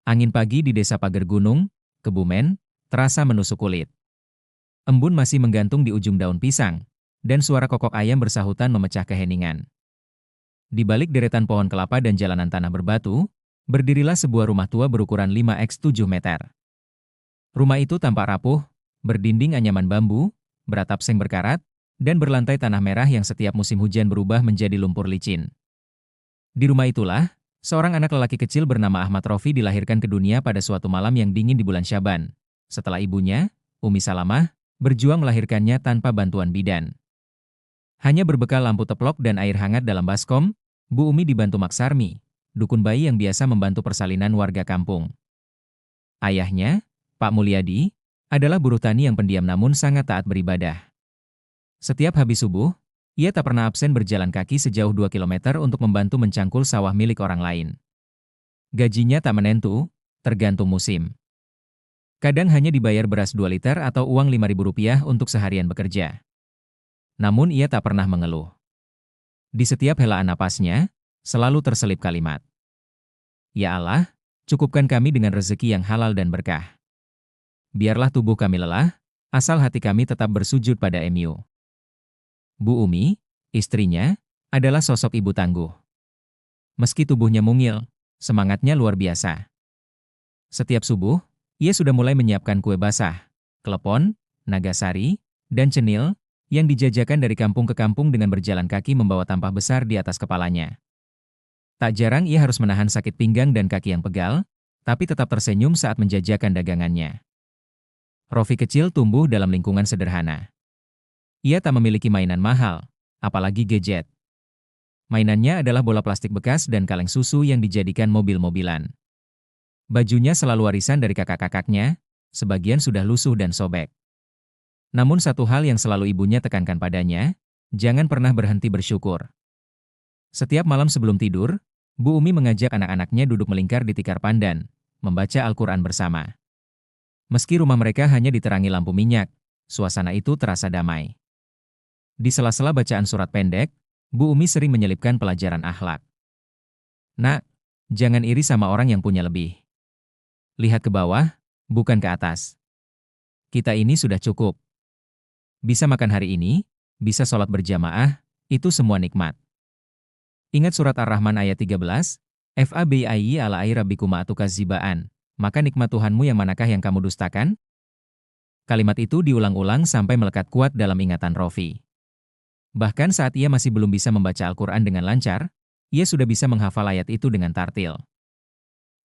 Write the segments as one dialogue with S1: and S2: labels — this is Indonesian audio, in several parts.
S1: Angin pagi di desa Pager Gunung, Kebumen, terasa menusuk kulit. Embun masih menggantung di ujung daun pisang, dan suara kokok ayam bersahutan memecah keheningan. Di balik deretan pohon kelapa dan jalanan tanah berbatu, berdirilah sebuah rumah tua berukuran 5x7 meter. Rumah itu tampak rapuh, berdinding anyaman bambu, beratap seng berkarat, dan berlantai tanah merah yang setiap musim hujan berubah menjadi lumpur licin. Di rumah itulah, seorang anak lelaki kecil bernama Ahmad Rofi dilahirkan ke dunia pada suatu malam yang dingin di bulan Syaban. Setelah ibunya, Umi Salamah, berjuang melahirkannya tanpa bantuan bidan. Hanya berbekal lampu teplok dan air hangat dalam baskom, Bu Umi dibantu Mak Sarmi, dukun bayi yang biasa membantu persalinan warga kampung. Ayahnya, Pak Mulyadi, adalah buruh tani yang pendiam namun sangat taat beribadah. Setiap habis subuh, ia tak pernah absen berjalan kaki sejauh 2 kilometer untuk membantu mencangkul sawah milik orang lain. Gajinya tak menentu, tergantung musim. Kadang hanya dibayar beras 2 liter atau uang Rp5.000 untuk seharian bekerja. Namun ia tak pernah mengeluh. Di setiap helaan napasnya, selalu terselip kalimat, "Ya Allah, cukupkan kami dengan rezeki yang halal dan berkah. Biarlah tubuh kami lelah, asal hati kami tetap bersujud pada MU." Bu Umi, istrinya, adalah sosok ibu tangguh. Meski tubuhnya mungil, semangatnya luar biasa. Setiap subuh, ia sudah mulai menyiapkan kue basah, klepon, nagasari, dan cenil, yang dijajakan dari kampung ke kampung dengan berjalan kaki membawa tampah besar di atas kepalanya. Tak jarang ia harus menahan sakit pinggang dan kaki yang pegal, tapi tetap tersenyum saat menjajakan dagangannya. Rofi kecil tumbuh dalam lingkungan sederhana. Ia tak memiliki mainan mahal, apalagi gadget. Mainannya adalah bola plastik bekas dan kaleng susu yang dijadikan mobil-mobilan. Bajunya selalu warisan dari kakak-kakaknya, sebagian sudah lusuh dan sobek. Namun satu hal yang selalu ibunya tekankan padanya, jangan pernah berhenti bersyukur. Setiap malam sebelum tidur, Bu Umi mengajak anak-anaknya duduk melingkar di tikar pandan, membaca Al-Quran bersama. Meski rumah mereka hanya diterangi lampu minyak, suasana itu terasa damai. Di sela-sela bacaan surat pendek, Bu Umi sering menyelipkan pelajaran akhlak. "Nak, jangan iri sama orang yang punya lebih. Lihat ke bawah, bukan ke atas. Kita ini sudah cukup. Bisa makan hari ini, bisa sholat berjamaah, itu semua nikmat. Ingat surat Ar-Rahman ayat 13, Fabi'ayyi ala'ai rabbikuma atukazibaan, maka nikmat Tuhanmu yang manakah yang kamu dustakan?" Kalimat itu diulang-ulang sampai melekat kuat dalam ingatan Rofi. Bahkan saat ia masih belum bisa membaca Al-Quran dengan lancar, ia sudah bisa menghafal ayat itu dengan tartil.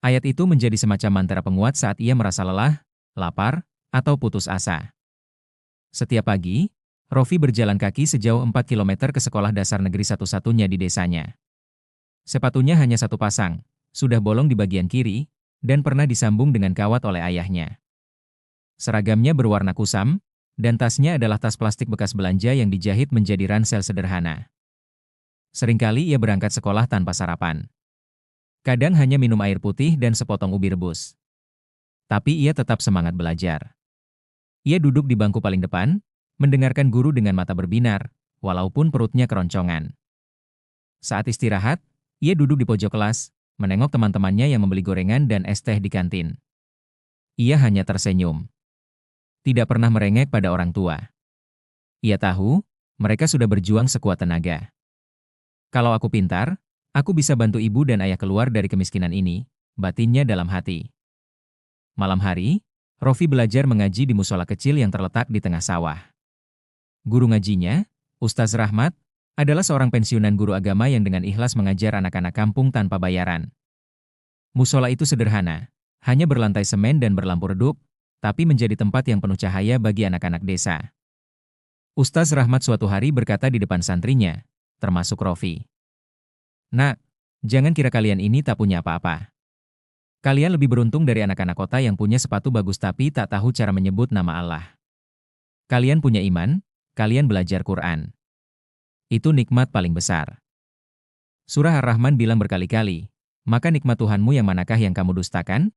S1: Ayat itu menjadi semacam mantra penguat saat ia merasa lelah, lapar, atau putus asa. Setiap pagi, Rofi berjalan kaki sejauh 4 kilometer ke sekolah dasar negeri satu-satunya di desanya. Sepatunya hanya satu pasang, sudah bolong di bagian kiri, dan pernah disambung dengan kawat oleh ayahnya. Seragamnya berwarna kusam, dan tasnya adalah tas plastik bekas belanja yang dijahit menjadi ransel sederhana. Seringkali ia berangkat sekolah tanpa sarapan. Kadang hanya minum air putih dan sepotong ubi rebus. Tapi ia tetap semangat belajar. Ia duduk di bangku paling depan, mendengarkan guru dengan mata berbinar, walaupun perutnya keroncongan. Saat istirahat, ia duduk di pojok kelas, menengok teman-temannya yang membeli gorengan dan es teh di kantin. Ia hanya tersenyum. Tidak pernah merengek pada orang tua. Ia tahu, mereka sudah berjuang sekuat tenaga. "Kalau aku pintar, aku bisa bantu ibu dan ayah keluar dari kemiskinan ini," batinnya dalam hati. Malam hari, Rofi belajar mengaji di musola kecil yang terletak di tengah sawah. Guru ngajinya, Ustaz Rahmat, adalah seorang pensiunan guru agama yang dengan ikhlas mengajar anak-anak kampung tanpa bayaran. Musola itu sederhana, hanya berlantai semen dan berlampu redup, tapi menjadi tempat yang penuh cahaya bagi anak-anak desa. Ustaz Rahmat suatu hari berkata di depan santrinya, termasuk Rofi, "Nak, jangan kira kalian ini tak punya apa-apa. Kalian lebih beruntung dari anak-anak kota yang punya sepatu bagus tapi tak tahu cara menyebut nama Allah. Kalian punya iman, kalian belajar Quran. Itu nikmat paling besar. Surah Ar-Rahman bilang berkali-kali, maka nikmat Tuhanmu yang manakah yang kamu dustakan?"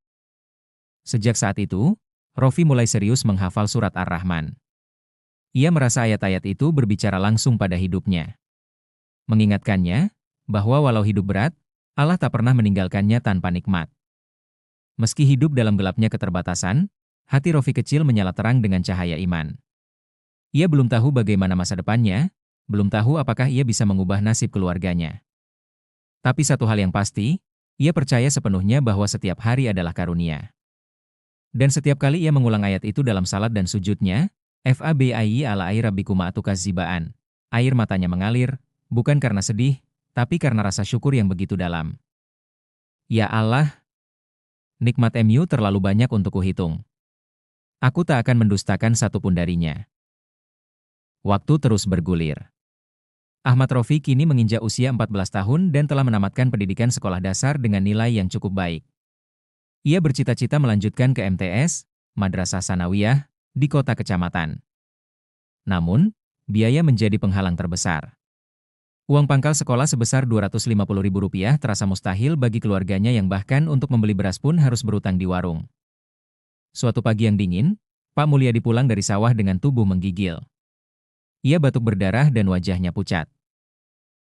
S1: Sejak saat itu, Rofi mulai serius menghafal surat Ar-Rahman. Ia merasa ayat-ayat itu berbicara langsung pada hidupnya. Mengingatkannya, bahwa walau hidup berat, Allah tak pernah meninggalkannya tanpa nikmat. Meski hidup dalam gelapnya keterbatasan, hati Rofi kecil menyala terang dengan cahaya iman. Ia belum tahu bagaimana masa depannya, belum tahu apakah ia bisa mengubah nasib keluarganya. Tapi satu hal yang pasti, ia percaya sepenuhnya bahwa setiap hari adalah karunia. Dan setiap kali ia mengulang ayat itu dalam salat dan sujudnya, Fabii ala air rabbikuma atukazibaan. Air matanya mengalir, bukan karena sedih, tapi karena rasa syukur yang begitu dalam. Ya Allah, nikmat MU terlalu banyak untuk kuhitung. Aku tak akan mendustakan satupun darinya. Waktu terus bergulir. Ahmad Rofi kini menginjak usia 14 tahun dan telah menamatkan pendidikan sekolah dasar dengan nilai yang cukup baik. Ia bercita-cita melanjutkan ke MTS, Madrasah Sanawiyah, di kota kecamatan. Namun, biaya menjadi penghalang terbesar. Uang pangkal sekolah sebesar Rp250.000 terasa mustahil bagi keluarganya yang bahkan untuk membeli beras pun harus berutang di warung. Suatu pagi yang dingin, Pak Mulyadi pulang dari sawah dengan tubuh menggigil. Ia batuk berdarah dan wajahnya pucat.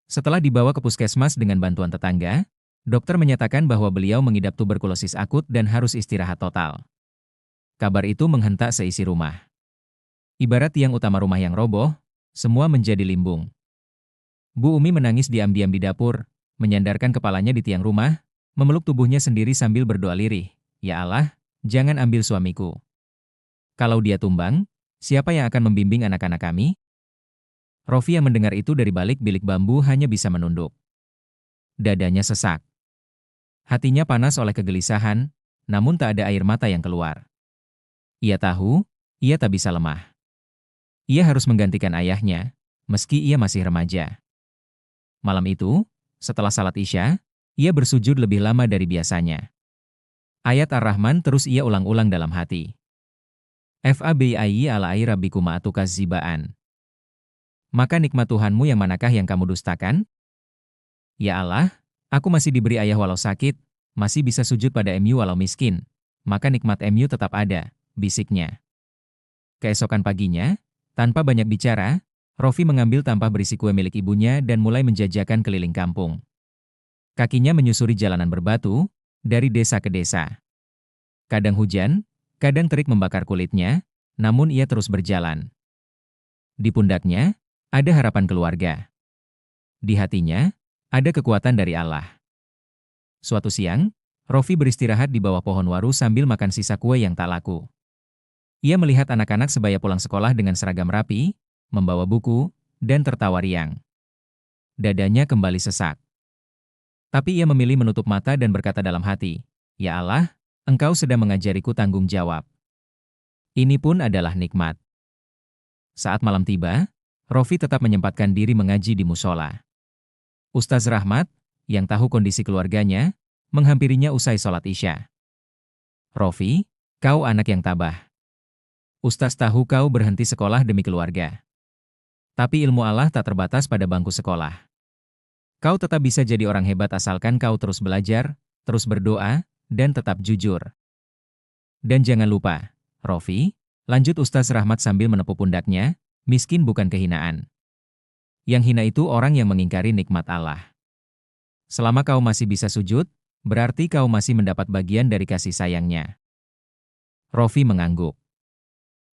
S1: Setelah dibawa ke puskesmas dengan bantuan tetangga, dokter menyatakan bahwa beliau mengidap tuberkulosis akut dan harus istirahat total. Kabar itu menghentak seisi rumah. Ibarat tiang utama rumah yang roboh, semua menjadi limbung. Bu Umi menangis diam-diam di dapur, menyandarkan kepalanya di tiang rumah, memeluk tubuhnya sendiri sambil berdoa lirih, "Ya Allah, jangan ambil suamiku. Kalau dia tumbang, siapa yang akan membimbing anak-anak kami?" Rofi yang mendengar itu dari balik bilik bambu hanya bisa menunduk. Dadanya sesak. Hatinya panas oleh kegelisahan, namun tak ada air mata yang keluar. Ia tahu, ia tak bisa lemah. Ia harus menggantikan ayahnya, meski ia masih remaja. Malam itu, setelah salat Isya, ia bersujud lebih lama dari biasanya. Ayat Ar-Rahman terus ia ulang-ulang dalam hati. Fabii ala air rabbikuma atukazibaan. Maka nikmat Tuhanmu yang manakah yang kamu dustakan? Ya Allah, aku masih diberi ayah walau sakit, masih bisa sujud pada MU walau miskin, maka nikmat MU tetap ada, bisiknya. Keesokan paginya, tanpa banyak bicara, Rofi mengambil tampah berisi kue milik ibunya dan mulai menjajakan keliling kampung. Kakinya menyusuri jalanan berbatu, dari desa ke desa. Kadang hujan, kadang terik membakar kulitnya, namun ia terus berjalan. Di pundaknya, ada harapan keluarga. Di hatinya, ada kekuatan dari Allah. Suatu siang, Rofi beristirahat di bawah pohon waru sambil makan sisa kue yang tak laku. Ia melihat anak-anak sebaya pulang sekolah dengan seragam rapi, membawa buku, dan tertawa riang. Dadanya kembali sesak. Tapi ia memilih menutup mata dan berkata dalam hati, "Ya Allah, Engkau sedang mengajariku tanggung jawab. Ini pun adalah nikmat." Saat malam tiba, Rofi tetap menyempatkan diri mengaji di musola. Ustaz Rahmat, yang tahu kondisi keluarganya, menghampirinya usai sholat Isya. "Rofi, kau anak yang tabah. Ustaz tahu kau berhenti sekolah demi keluarga. Tapi ilmu Allah tak terbatas pada bangku sekolah. Kau tetap bisa jadi orang hebat asalkan kau terus belajar, terus berdoa, dan tetap jujur. Dan jangan lupa, Rofi," lanjut Ustaz Rahmat sambil menepuk pundaknya, "miskin bukan kehinaan. Yang hina itu orang yang mengingkari nikmat Allah. Selama kau masih bisa sujud, berarti kau masih mendapat bagian dari kasih sayangnya." Rofi mengangguk.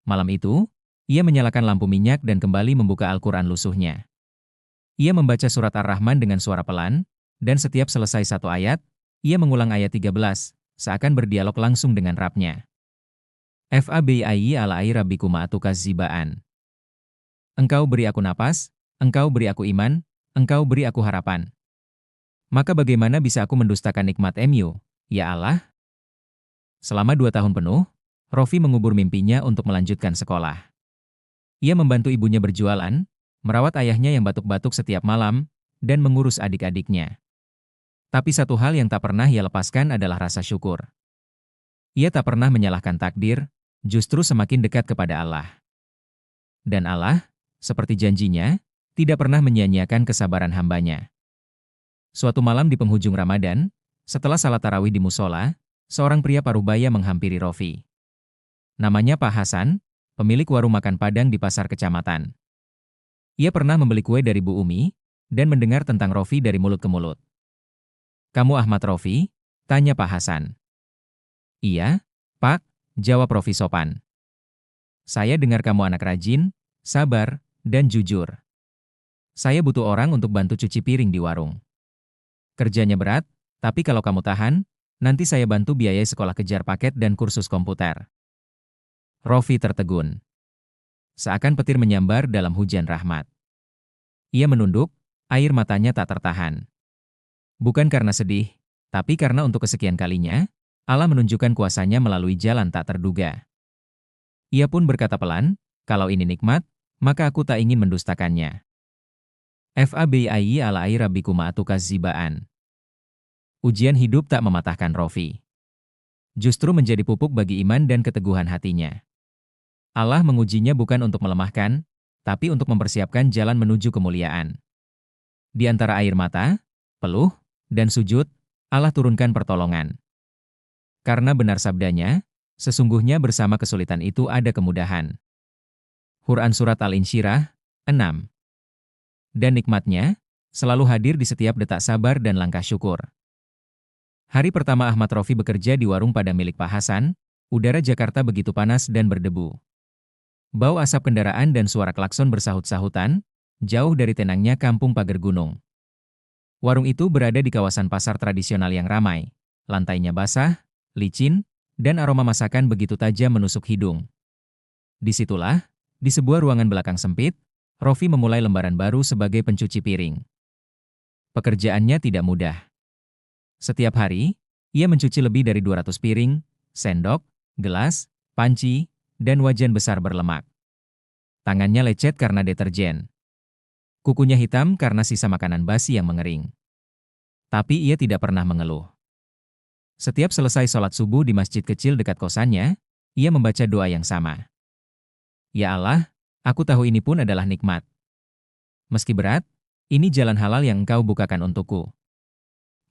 S1: Malam itu, ia menyalakan lampu minyak dan kembali membuka Al-Quran lusuhnya. Ia membaca surat Ar-Rahman dengan suara pelan, dan setiap selesai satu ayat, ia mengulang ayat 13, seakan berdialog langsung dengan Rabb-nya. Fabii ala air rabbikuma atukazibaan. Engkau beri aku napas, Engkau beri aku iman, Engkau beri aku harapan. Maka bagaimana bisa aku mendustakan nikmat MU, ya Allah? Selama 2 tahun penuh, Rofi mengubur mimpinya untuk melanjutkan sekolah. Ia membantu ibunya berjualan, merawat ayahnya yang batuk-batuk setiap malam, dan mengurus adik-adiknya. Tapi satu hal yang tak pernah ia lepaskan adalah rasa syukur. Ia tak pernah menyalahkan takdir, justru semakin dekat kepada Allah. Dan Allah, seperti janjinya, tidak pernah menyia-nyiakan kesabaran hambanya. Suatu malam di penghujung Ramadan, setelah salat tarawih di musola, seorang pria parubaya menghampiri Rofi. Namanya Pak Hasan, pemilik warung makan Padang di pasar kecamatan. Ia pernah membeli kue dari Bu Umi, dan mendengar tentang Rofi dari mulut ke mulut. "Kamu Ahmad Rofi?" tanya Pak Hasan. Iya, Pak, jawab Rofi sopan. Saya dengar kamu anak rajin, sabar, dan jujur. Saya butuh orang untuk bantu cuci piring di warung. Kerjanya berat, tapi kalau kamu tahan, nanti saya bantu biaya sekolah kejar paket dan kursus komputer. Rofi tertegun. Seakan petir menyambar dalam hujan rahmat. Ia menunduk, air matanya tak tertahan. Bukan karena sedih, tapi karena untuk kesekian kalinya, Allah menunjukkan kuasanya melalui jalan tak terduga. Ia pun berkata pelan, kalau ini nikmat, maka aku tak ingin mendustakannya. Fabii ala rabbikum atukazibaan. Ujian hidup tak mematahkan Rofi. Justru menjadi pupuk bagi iman dan keteguhan hatinya. Allah mengujinya bukan untuk melemahkan, tapi untuk mempersiapkan jalan menuju kemuliaan. Di antara air mata, peluh, dan sujud, Allah turunkan pertolongan. Karena benar sabdanya, sesungguhnya bersama kesulitan itu ada kemudahan. Quran Surat Al-Insyirah, 6. Dan nikmatnya, selalu hadir di setiap detak sabar dan langkah syukur. Hari pertama Ahmad Rofi bekerja di warung Padang milik Pak Hasan, udara Jakarta begitu panas dan berdebu. Bau asap kendaraan dan suara klakson bersahut-sahutan, jauh dari tenangnya kampung pagar gunung. Warung itu berada di kawasan pasar tradisional yang ramai. Lantainya basah, licin, dan aroma masakan begitu tajam menusuk hidung. Disitulah, di sebuah ruangan belakang sempit, Rofi memulai lembaran baru sebagai pencuci piring. Pekerjaannya tidak mudah. Setiap hari, ia mencuci lebih dari 200 piring, sendok, gelas, panci, dan wajan besar berlemak. Tangannya lecet karena deterjen. Kukunya hitam karena sisa makanan basi yang mengering. Tapi ia tidak pernah mengeluh. Setiap selesai sholat subuh di masjid kecil dekat kosannya, ia membaca doa yang sama. Ya Allah, aku tahu ini pun adalah nikmat. Meski berat, ini jalan halal yang Engkau bukakan untukku.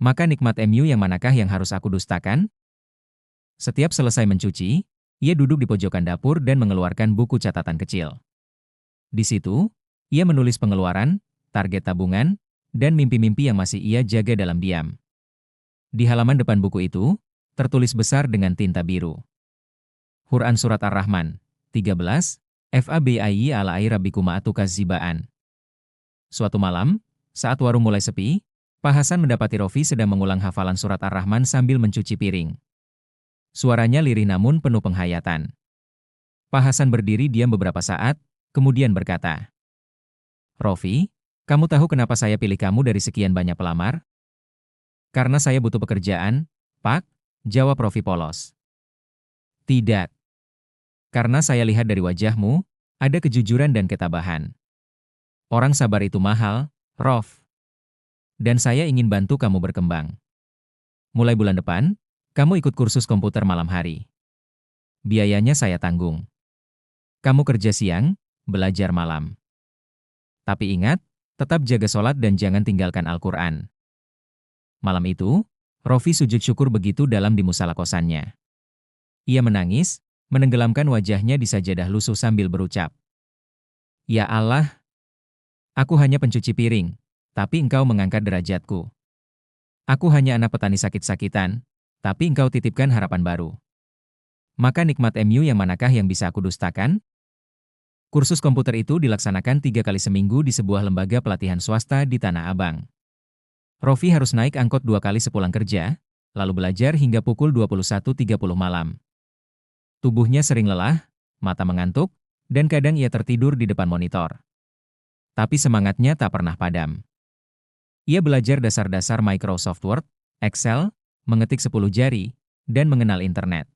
S1: Maka nikmat MU yang manakah yang harus aku dustakan? Setiap selesai mencuci, ia duduk di pojokan dapur dan mengeluarkan buku catatan kecil. Di situ, ia menulis pengeluaran, target tabungan, dan mimpi-mimpi yang masih ia jaga dalam diam. Di halaman depan buku itu, tertulis besar dengan tinta biru. Quran Surat Ar-Rahman, 13, Fabii ala rabbikum atukazibaan. Suatu malam, saat warung mulai sepi, Pak Hasan mendapati Rofi sedang mengulang hafalan surat Ar-Rahman sambil mencuci piring. Suaranya lirih namun penuh penghayatan. Pak Hasan berdiri diam beberapa saat, kemudian berkata, Rofi, kamu tahu kenapa saya pilih kamu dari sekian banyak pelamar? Karena saya butuh pekerjaan, Pak, jawab Rofi polos. Tidak. Karena saya lihat dari wajahmu, ada kejujuran dan ketabahan. Orang sabar itu mahal, Rof. Dan saya ingin bantu kamu berkembang. Mulai bulan depan, kamu ikut kursus komputer malam hari. Biayanya saya tanggung. Kamu kerja siang, belajar malam. Tapi ingat, tetap jaga sholat dan jangan tinggalkan Al-Quran. Malam itu, Rofi sujud syukur begitu dalam di musala kosannya. Ia menangis, menenggelamkan wajahnya di sajadah lusuh sambil berucap, Ya Allah, aku hanya pencuci piring, tapi Engkau mengangkat derajatku. Aku hanya anak petani sakit-sakitan, tapi Engkau titipkan harapan baru. Maka nikmat MU yang manakah yang bisa aku dustakan? Kursus komputer itu dilaksanakan 3 kali seminggu di sebuah lembaga pelatihan swasta di Tanah Abang. Rofi harus naik angkot 2 kali sepulang kerja, lalu belajar hingga pukul 21.30 malam. Tubuhnya sering lelah, mata mengantuk, dan kadang ia tertidur di depan monitor. Tapi semangatnya tak pernah padam. Ia belajar dasar-dasar Microsoft Word, Excel, mengetik 10 jari, dan mengenal internet.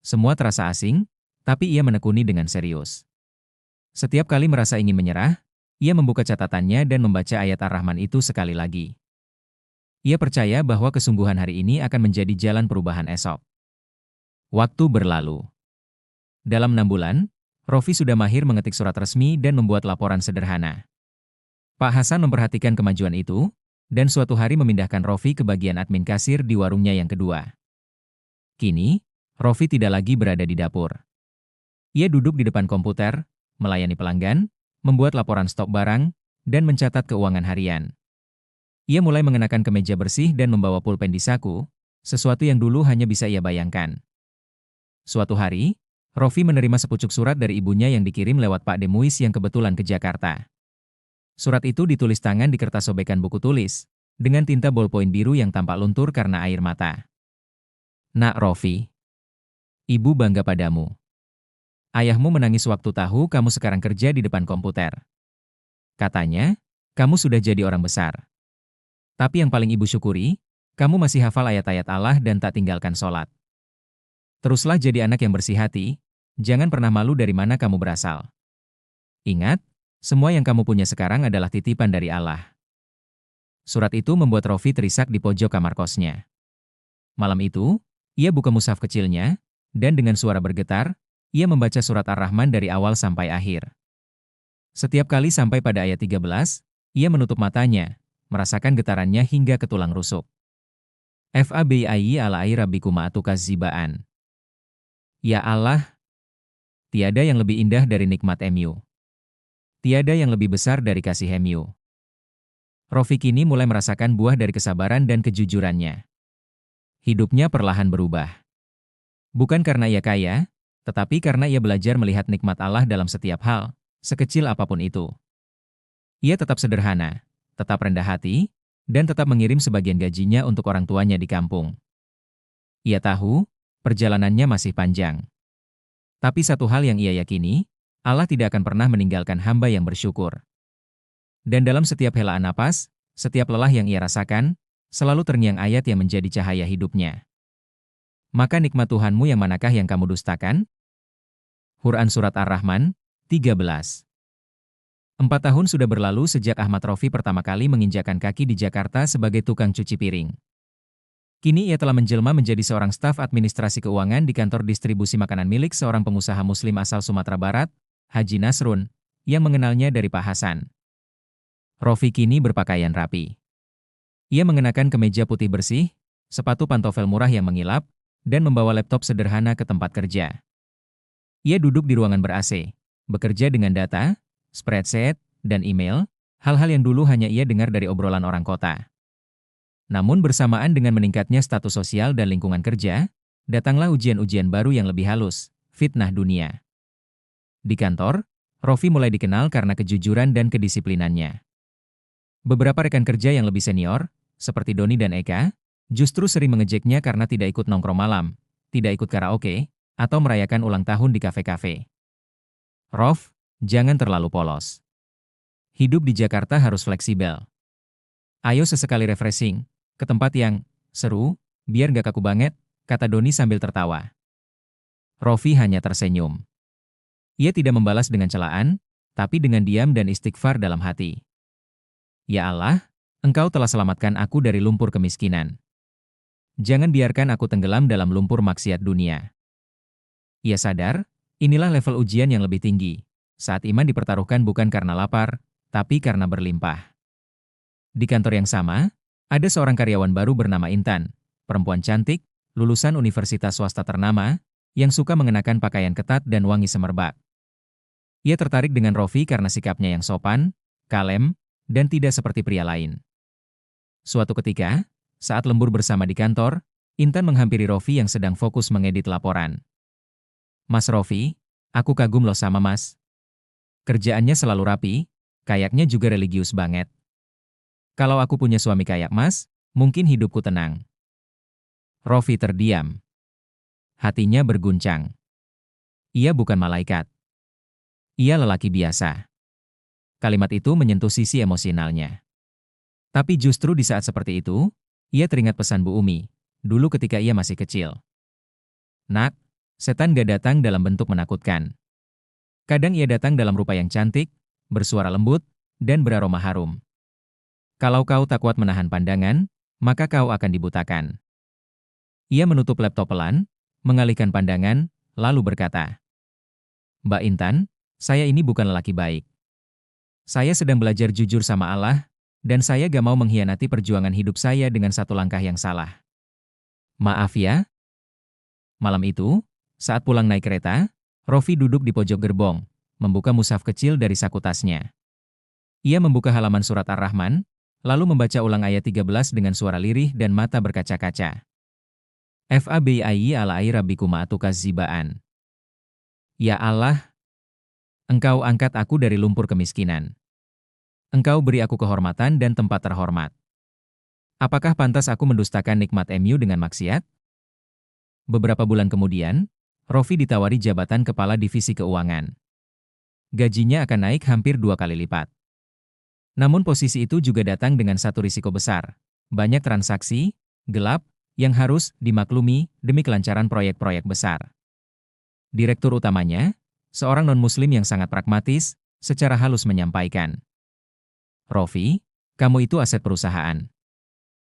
S1: Semua terasa asing, tapi ia menekuni dengan serius. Setiap kali merasa ingin menyerah, ia membuka catatannya dan membaca ayat Ar-Rahman itu sekali lagi. Ia percaya bahwa kesungguhan hari ini akan menjadi jalan perubahan esok. Waktu berlalu. Dalam 6 bulan, Rofi sudah mahir mengetik surat resmi dan membuat laporan sederhana. Pak Hasan memperhatikan kemajuan itu, dan suatu hari memindahkan Rofi ke bagian admin kasir di warungnya yang kedua. Kini, Rofi tidak lagi berada di dapur. Ia duduk di depan komputer, melayani pelanggan, membuat laporan stok barang, dan mencatat keuangan harian. Ia mulai mengenakan kemeja bersih dan membawa pulpen di saku, sesuatu yang dulu hanya bisa ia bayangkan. Suatu hari, Rofi menerima sepucuk surat dari ibunya yang dikirim lewat Pak Demuis yang kebetulan ke Jakarta. Surat itu ditulis tangan di kertas sobekan buku tulis, dengan tinta bolpoin biru yang tampak luntur karena air mata. Nak Rofi, ibu bangga padamu. Ayahmu menangis waktu tahu kamu sekarang kerja di depan komputer. Katanya, kamu sudah jadi orang besar. Tapi yang paling ibu syukuri, kamu masih hafal ayat-ayat Allah dan tak tinggalkan sholat. Teruslah jadi anak yang bersih hati, jangan pernah malu dari mana kamu berasal. Ingat, semua yang kamu punya sekarang adalah titipan dari Allah. Surat itu membuat Rofi terisak di pojok kamar kosnya. Malam itu, ia buka mushaf kecilnya, dan dengan suara bergetar, ia membaca surat Ar-Rahman dari awal sampai akhir. Setiap kali sampai pada ayat 13, ia menutup matanya, merasakan getarannya hingga ke tulang rusuk. Fabi'ayyi ala'i rabbikuma tukazibaan. Ya Allah, tiada yang lebih indah dari nikmat MU. Tiada yang lebih besar dari kasih MU. Rofi kini mulai merasakan buah dari kesabaran dan kejujurannya. Hidupnya perlahan berubah. Bukan karena ia kaya, tetapi karena ia belajar melihat nikmat Allah dalam setiap hal, sekecil apapun itu. Ia tetap sederhana, tetap rendah hati, dan tetap mengirim sebagian gajinya untuk orang tuanya di kampung. Ia tahu, perjalanannya masih panjang. Tapi satu hal yang ia yakini, Allah tidak akan pernah meninggalkan hamba yang bersyukur. Dan dalam setiap helaan napas, setiap lelah yang ia rasakan, selalu terngiang ayat yang menjadi cahaya hidupnya. Maka nikmat Tuhanmu yang manakah yang kamu dustakan? Quran Surat Ar-Rahman, 13. 4 tahun sudah berlalu sejak Ahmad Rofi pertama kali menginjakan kaki di Jakarta sebagai tukang cuci piring. Kini ia telah menjelma menjadi seorang staf administrasi keuangan di kantor distribusi makanan milik seorang pengusaha muslim asal Sumatera Barat, Haji Nasrun, yang mengenalnya dari Pak Hasan. Rofi kini berpakaian rapi. Ia mengenakan kemeja putih bersih, sepatu pantofel murah yang mengilap, dan membawa laptop sederhana ke tempat kerja. Ia duduk di ruangan ber-AC, bekerja dengan data, spreadsheet, dan email, hal-hal yang dulu hanya ia dengar dari obrolan orang kota. Namun bersamaan dengan meningkatnya status sosial dan lingkungan kerja, datanglah ujian-ujian baru yang lebih halus, fitnah dunia. Di kantor, Rofi mulai dikenal karena kejujuran dan kedisiplinannya. Beberapa rekan kerja yang lebih senior, seperti Doni dan Eka, justru sering mengejeknya karena tidak ikut nongkrong malam, tidak ikut karaoke, atau merayakan ulang tahun di kafe-kafe. Rof, jangan terlalu polos. Hidup di Jakarta harus fleksibel. Ayo sesekali refreshing, ke tempat yang seru, biar gak kaku banget, kata Doni sambil tertawa. Rofi hanya tersenyum. Ia tidak membalas dengan celaan, tapi dengan diam dan istighfar dalam hati. Ya Allah, Engkau telah selamatkan aku dari lumpur kemiskinan. Jangan biarkan aku tenggelam dalam lumpur maksiat dunia. Ia sadar, inilah level ujian yang lebih tinggi, saat iman dipertaruhkan bukan karena lapar, tapi karena berlimpah. Di kantor yang sama, ada seorang karyawan baru bernama Intan, perempuan cantik, lulusan universitas swasta ternama, yang suka mengenakan pakaian ketat dan wangi semerbak. Ia tertarik dengan Rofi karena sikapnya yang sopan, kalem, dan tidak seperti pria lain. Suatu ketika, saat lembur bersama di kantor, Intan menghampiri Rofi yang sedang fokus mengedit laporan. Mas Rofi, aku kagum loh sama Mas. Kerjaannya selalu rapi, kayaknya juga religius banget. Kalau aku punya suami kayak Mas, mungkin hidupku tenang. Rofi terdiam. Hatinya berguncang. Ia bukan malaikat. Ia lelaki biasa. Kalimat itu menyentuh sisi emosionalnya. Tapi justru di saat seperti itu, ia teringat pesan Bu Umi, dulu ketika ia masih kecil. Nak, setan gak datang dalam bentuk menakutkan. Kadang ia datang dalam rupa yang cantik, bersuara lembut, dan beraroma harum. Kalau kau tak kuat menahan pandangan, maka kau akan dibutakan. Ia menutup laptop pelan, mengalihkan pandangan, lalu berkata, Mbak Intan, saya ini bukan lelaki baik. Saya sedang belajar jujur sama Allah, dan saya gak mau mengkhianati perjuangan hidup saya dengan satu langkah yang salah. Maaf ya. Malam itu, saat pulang naik kereta, Rofi duduk di pojok gerbong, membuka mushaf kecil dari saku tasnya. Ia membuka halaman surat Ar-Rahman, lalu membaca ulang ayat 13 dengan suara lirih dan mata berkaca-kaca. Fabi'ayyi ala'i rabbikuma tukazibaan. Ya Allah, Engkau angkat aku dari lumpur kemiskinan. Engkau beri aku kehormatan dan tempat terhormat. Apakah pantas aku mendustakan nikmat MU dengan maksiat? Beberapa bulan kemudian, Rofi ditawari jabatan Kepala Divisi Keuangan. Gajinya akan naik hampir 2 kali lipat. Namun posisi itu juga datang dengan satu risiko besar. Banyak transaksi, gelap, yang harus dimaklumi demi kelancaran proyek-proyek besar. Direktur utamanya, seorang non-muslim yang sangat pragmatis, secara halus menyampaikan, "Rofi, kamu itu aset perusahaan.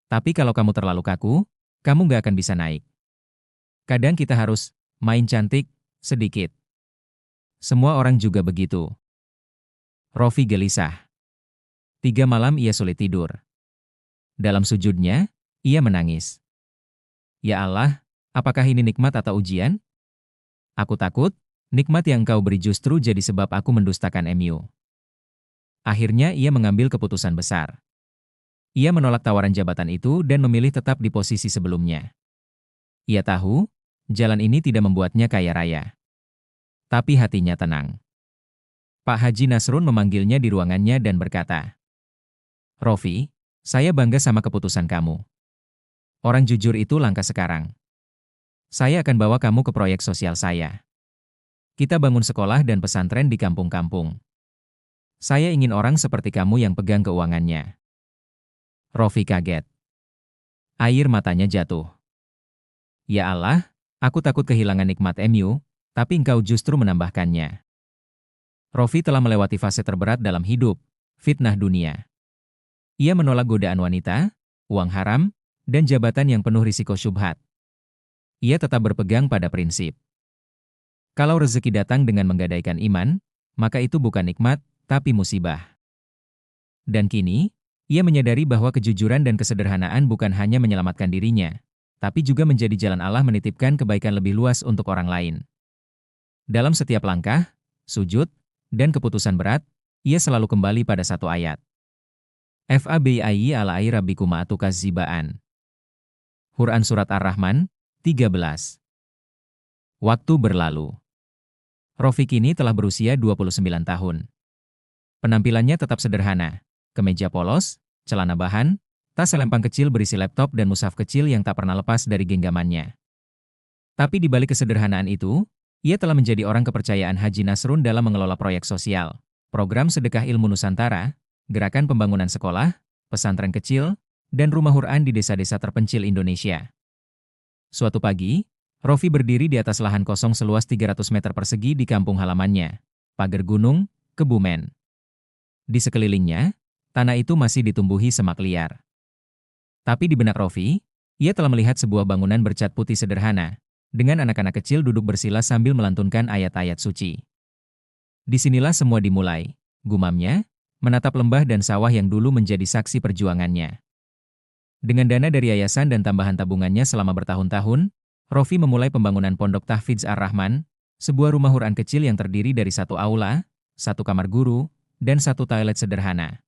S1: Tapi kalau kamu terlalu kaku, kamu nggak akan bisa naik. Kadang kita harus main cantik sedikit." Semua orang juga begitu. Rofi gelisah. 3 malam ia sulit tidur. Dalam sujudnya, ia menangis. Ya Allah, apakah ini nikmat atau ujian? Aku takut, nikmat yang Engkau beri justru jadi sebab aku mendustakan MU. Akhirnya ia mengambil keputusan besar. Ia menolak tawaran jabatan itu dan memilih tetap di posisi sebelumnya. Ia tahu, jalan ini tidak membuatnya kaya raya. Tapi hatinya tenang. Pak Haji Nasrun memanggilnya di ruangannya dan berkata, "Rofi, saya bangga sama keputusan kamu. Orang jujur itu langka sekarang. Saya akan bawa kamu ke proyek sosial saya. Kita bangun sekolah dan pesantren di kampung-kampung. Saya ingin orang seperti kamu yang pegang keuangannya." Rofi kaget. Air matanya jatuh. Ya Allah, aku takut kehilangan nikmat MU, tapi Engkau justru menambahkannya. Rofi telah melewati fase terberat dalam hidup, fitnah dunia. Ia menolak godaan wanita, uang haram, dan jabatan yang penuh risiko syubhat. Ia tetap berpegang pada prinsip. Kalau rezeki datang dengan menggadaikan iman, maka itu bukan nikmat, tapi musibah. Dan kini, ia menyadari bahwa kejujuran dan kesederhanaan bukan hanya menyelamatkan dirinya, tapi juga menjadi jalan Allah menitipkan kebaikan lebih luas untuk orang lain. Dalam setiap langkah, sujud, dan keputusan berat, ia selalu kembali pada satu ayat. Fabi'ayyi ala'i rabbikuma tukazibaan. Quran Surat Ar-Rahman, 13. Waktu berlalu. Rofi kini telah berusia 29 tahun. Penampilannya tetap sederhana, kemeja polos, celana bahan, tas selempang kecil berisi laptop dan mushaf kecil yang tak pernah lepas dari genggamannya. Tapi di balik kesederhanaan itu, ia telah menjadi orang kepercayaan Haji Nasrun dalam mengelola proyek sosial, program sedekah ilmu Nusantara, gerakan pembangunan sekolah, pesantren kecil, dan rumah Quran di desa-desa terpencil Indonesia. Suatu pagi, Rofi berdiri di atas lahan kosong seluas 300 meter persegi di kampung halamannya, Pager Gunung, Kebumen. Di sekelilingnya, tanah itu masih ditumbuhi semak liar. Tapi di benak Rofi, ia telah melihat sebuah bangunan bercat putih sederhana, dengan anak-anak kecil duduk bersila sambil melantunkan ayat-ayat suci. Disinilah semua dimulai, gumamnya, menatap lembah dan sawah yang dulu menjadi saksi perjuangannya. Dengan dana dari yayasan dan tambahan tabungannya selama bertahun-tahun, Rofi memulai pembangunan Pondok Tahfidz Ar-Rahman, sebuah rumah Quran kecil yang terdiri dari satu aula, satu kamar guru, dan satu toilet sederhana.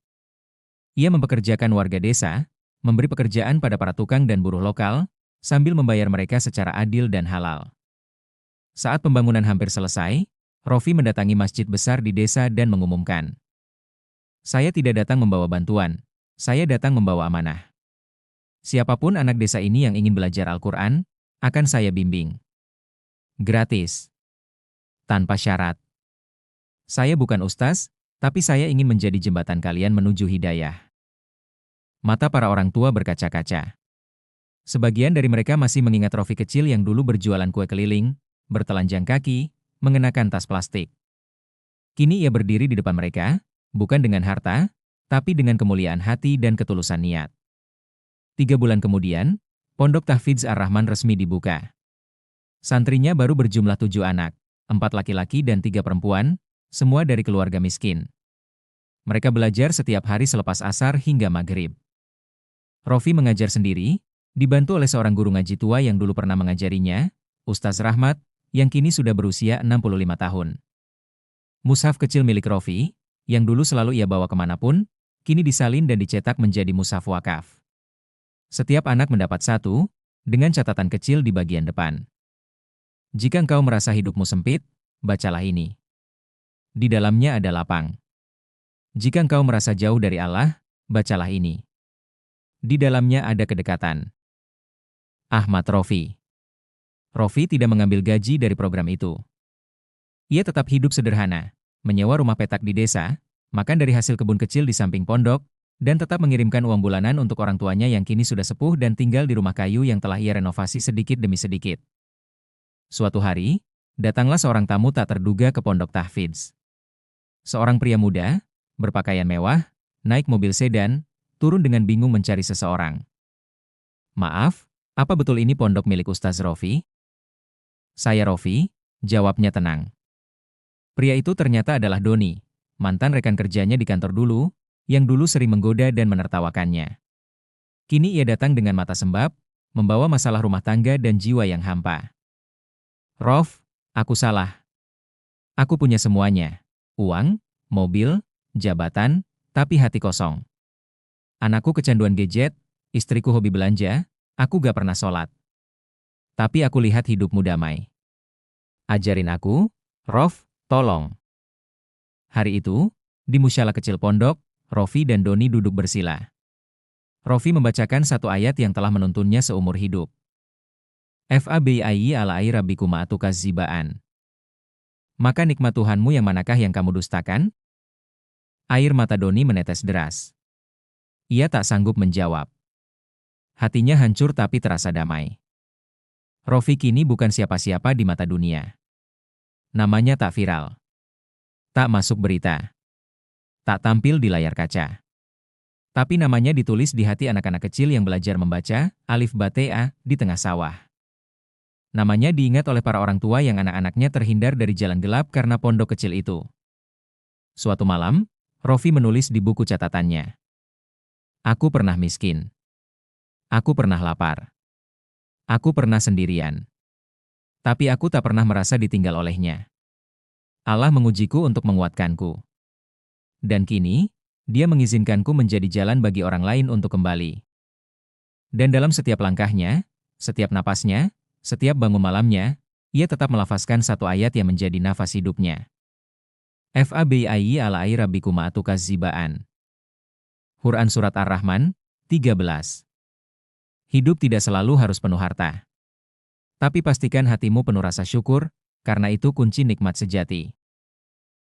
S1: Ia mempekerjakan warga desa, memberi pekerjaan pada para tukang dan buruh lokal, sambil membayar mereka secara adil dan halal. Saat pembangunan hampir selesai, Rofi mendatangi masjid besar di desa dan mengumumkan, "Saya tidak datang membawa bantuan, saya datang membawa amanah. Siapapun anak desa ini yang ingin belajar Al-Quran, akan saya bimbing. Gratis. Tanpa syarat. Saya bukan ustaz, tapi saya ingin menjadi jembatan kalian menuju hidayah." Mata para orang tua berkaca-kaca. Sebagian dari mereka masih mengingat Rofi kecil yang dulu berjualan kue keliling, bertelanjang kaki, mengenakan tas plastik. Kini ia berdiri di depan mereka, bukan dengan harta, tapi dengan kemuliaan hati dan ketulusan niat. 3 bulan kemudian, Pondok Tahfidz Ar-Rahman resmi dibuka. Santrinya baru berjumlah 7 anak, 4 laki-laki dan 3 perempuan, semua dari keluarga miskin. Mereka belajar setiap hari selepas asar hingga maghrib. Rofi mengajar sendiri, dibantu oleh seorang guru ngaji tua yang dulu pernah mengajarinya, Ustaz Rahmat, yang kini sudah berusia 65 tahun. Mushaf kecil milik Rofi, yang dulu selalu ia bawa kemanapun, kini disalin dan dicetak menjadi mushaf wakaf. Setiap anak mendapat 1, dengan catatan kecil di bagian depan. Jika engkau merasa hidupmu sempit, bacalah ini. Di dalamnya ada lapang. Jika engkau merasa jauh dari Allah, bacalah ini. Di dalamnya ada kedekatan. Ahmad Rofi. Rofi tidak mengambil gaji dari program itu. Ia tetap hidup sederhana, menyewa rumah petak di desa, makan dari hasil kebun kecil di samping pondok, dan tetap mengirimkan uang bulanan untuk orang tuanya yang kini sudah sepuh dan tinggal di rumah kayu yang telah ia renovasi sedikit demi sedikit. Suatu hari, datanglah seorang tamu tak terduga ke pondok tahfidz. Seorang pria muda, berpakaian mewah, naik mobil sedan, turun dengan bingung mencari seseorang. "Maaf, apa betul ini pondok milik Ustaz Rofi?" "Saya Rofi," jawabnya tenang. Pria itu ternyata adalah Doni, mantan rekan kerjanya di kantor dulu, yang dulu sering menggoda dan menertawakannya. Kini ia datang dengan mata sembab, membawa masalah rumah tangga dan jiwa yang hampa. "Rof, aku salah. Aku punya semuanya. Uang, mobil, jabatan, tapi hati kosong. Anakku kecanduan gadget, istriku hobi belanja, aku gak pernah sholat. Tapi aku lihat hidupmu damai. Ajarin aku, Rof, tolong." Hari itu, di musyalah kecil pondok, Rofi dan Doni duduk bersila. Rofi membacakan satu ayat yang telah menuntunnya seumur hidup. "Fabi'ayyi ala'i rabbikuma tukazzibaan." Maka nikmat Tuhanmu yang manakah yang kamu dustakan? Air mata Doni menetes deras. Ia tak sanggup menjawab. Hatinya hancur tapi terasa damai. Rofi kini bukan siapa-siapa di mata dunia. Namanya tak viral. Tak masuk berita. Tak tampil di layar kaca. Tapi namanya ditulis di hati anak-anak kecil yang belajar membaca, alif ba ta, di tengah sawah. Namanya diingat oleh para orang tua yang anak-anaknya terhindar dari jalan gelap karena pondok kecil itu. Suatu malam, Rofi menulis di buku catatannya. "Aku pernah miskin. Aku pernah lapar. Aku pernah sendirian. Tapi aku tak pernah merasa ditinggal olehnya. Allah mengujiku untuk menguatkanku. Dan kini, Dia mengizinkanku menjadi jalan bagi orang lain untuk kembali." Dan dalam setiap langkahnya, setiap napasnya, setiap bangun malamnya, ia tetap melafazkan satu ayat yang menjadi nafas hidupnya. Fabi'ayyi ala'i rabbikuma tukazzibaan. Quran Surat Ar-Rahman, 13. Hidup tidak selalu harus penuh harta. Tapi pastikan hatimu penuh rasa syukur, karena itu kunci nikmat sejati.